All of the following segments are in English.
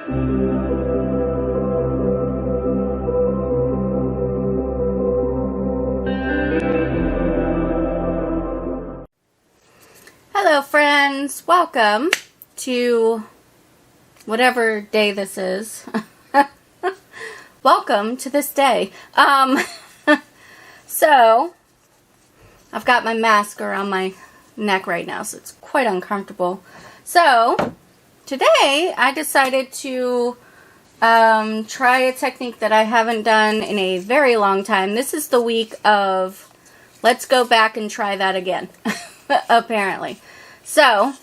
Hello friends, welcome to whatever day this is. Welcome to this day. So I've got my mask around my neck right now, so it's quite uncomfortable. So today I decided to try a technique that I haven't done in a very long time. This is the week of let's go back and try that again, apparently. So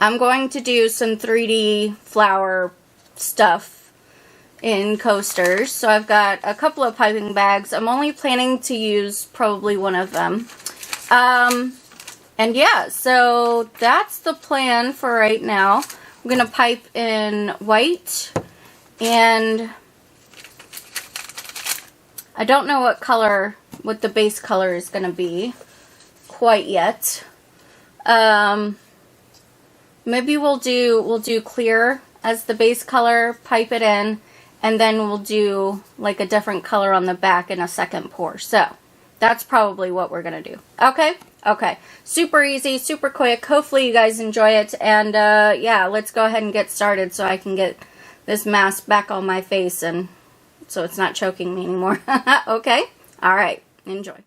I'm going to do some 3D flower stuff in coasters. So I've got a couple of piping bags. I'm only planning to use probably one of them. And yeah, so that's the plan for right now. I'm going to pipe in white, and I don't know what the base color is going to be quite yet. Maybe we'll do clear as the base color, pipe it in, and then we'll do like a different color on the back in a second pour. So that's probably what we're gonna do. Okay? Okay. Super easy, super quick. Hopefully you guys enjoy it. And yeah, let's go ahead and get started so I can get this mask back on my face and so it's not choking me anymore. Okay? Alright. Enjoy.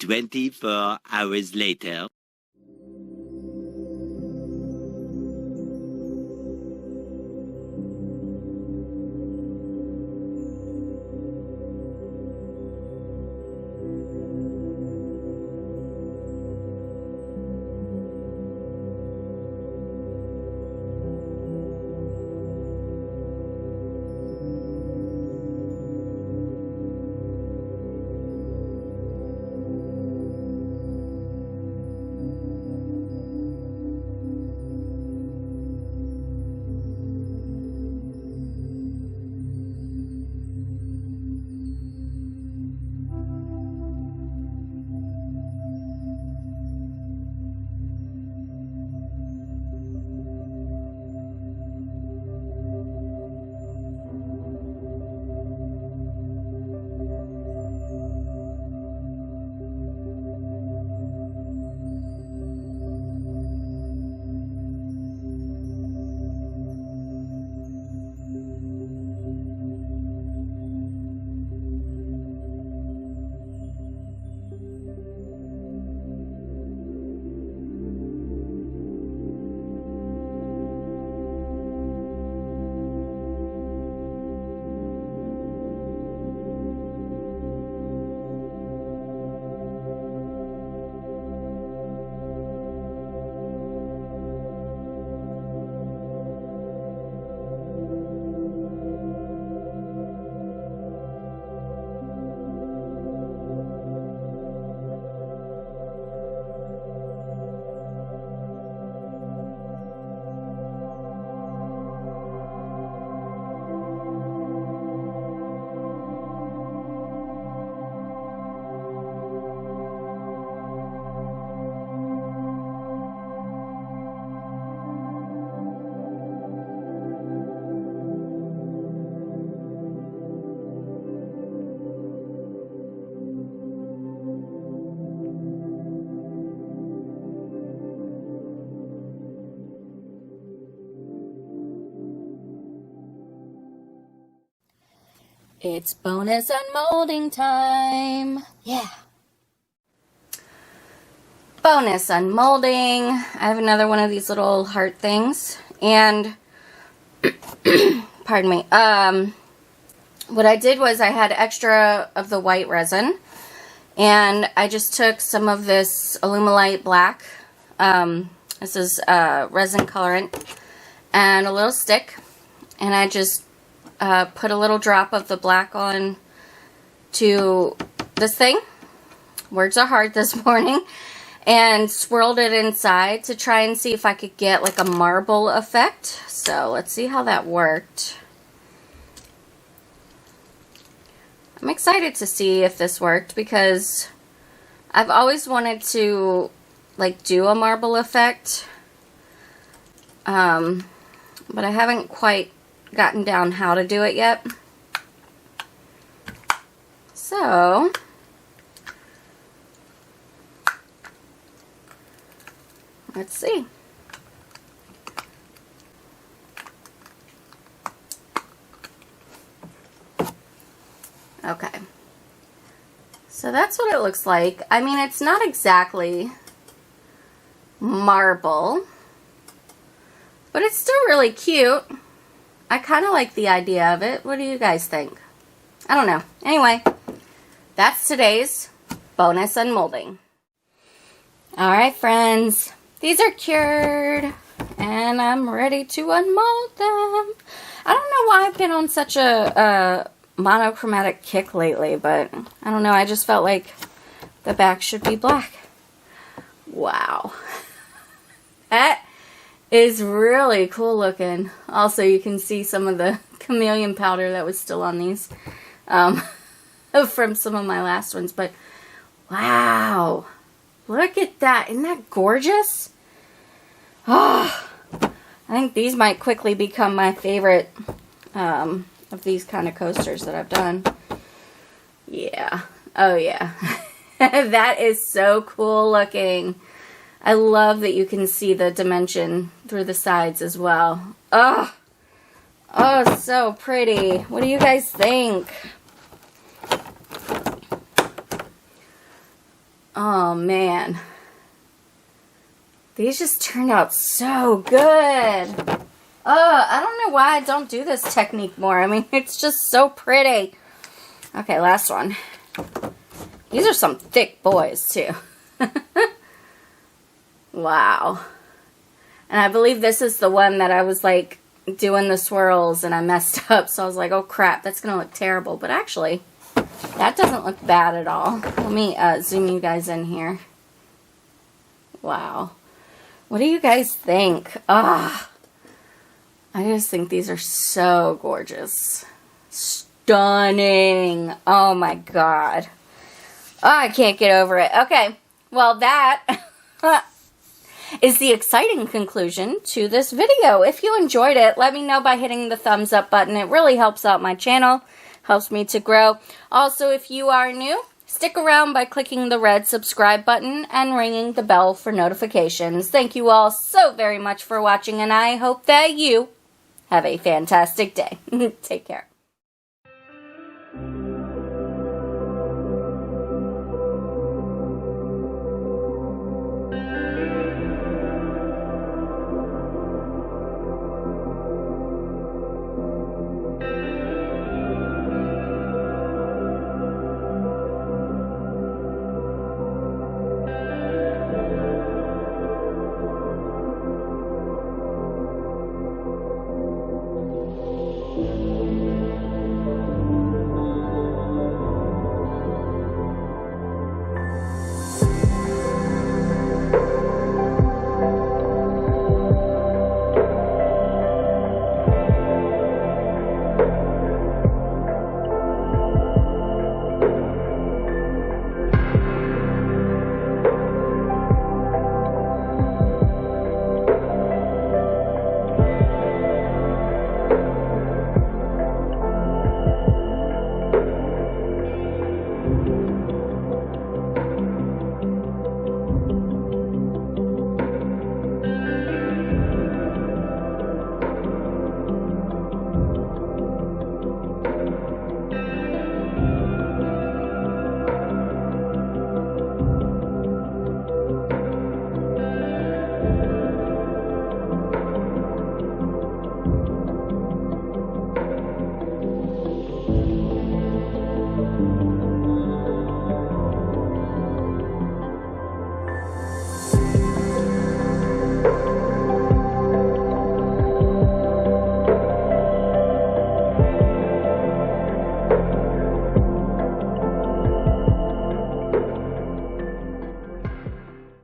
24 hours later. It's bonus unmolding time. Yeah. Bonus unmolding. I have another one of these little heart things. And, pardon me. What I did was I had extra of the white resin. And I just took some of this Alumilite black. This is resin colorant. And a little stick. And I just put a little drop of the black on to this thing. Words are hard this morning. And swirled it inside to try and see if I could get like a marble effect. So let's see how that worked. I'm excited to see if this worked because I've always wanted to like do a marble effect. But I haven't quite gotten down how to do it yet. So let's see. Okay. So that's what it looks like. I mean, it's not exactly marble, but it's still really cute. I kind of like the idea of it. What do you guys think? I don't know. Anyway, that's today's bonus unmolding. Alright, friends. These are cured, and I'm ready to unmold them. I don't know why I've been on such a monochromatic kick lately, but I don't know. I just felt like the back should be black. Wow. That is really cool looking. Also, you can see some of the chameleon powder that was still on these from some of my last ones. But wow, look at that. Isn't that gorgeous? Oh, I think these might quickly become my favorite of these kind of coasters that I've done. Yeah. Oh, yeah. That is so cool looking. I love that you can see the dimension through the sides as well. Oh, oh, so pretty. What do you guys think? Oh, man. These just turned out so good. I don't know why I don't do this technique more. I mean, it's just so pretty. Okay, last one. These are some thick boys, too. Wow. And I believe this is the one that I was, like, doing the swirls and I messed up. So I was like, oh, crap, that's going to look terrible. But actually, that doesn't look bad at all. Let me zoom you guys in here. Wow. What do you guys think? Ah, I just think these are so gorgeous. Stunning. Oh my god. Oh, I can't get over it. Okay, well that is the exciting conclusion to this video. If you enjoyed it, let me know by hitting the thumbs up button. It really helps out my channel, helps me to grow. Also, if you are new, stick around by clicking the red subscribe button and ringing the bell for notifications. Thank you all so very much for watching, and I hope that you have a fantastic day. Take care.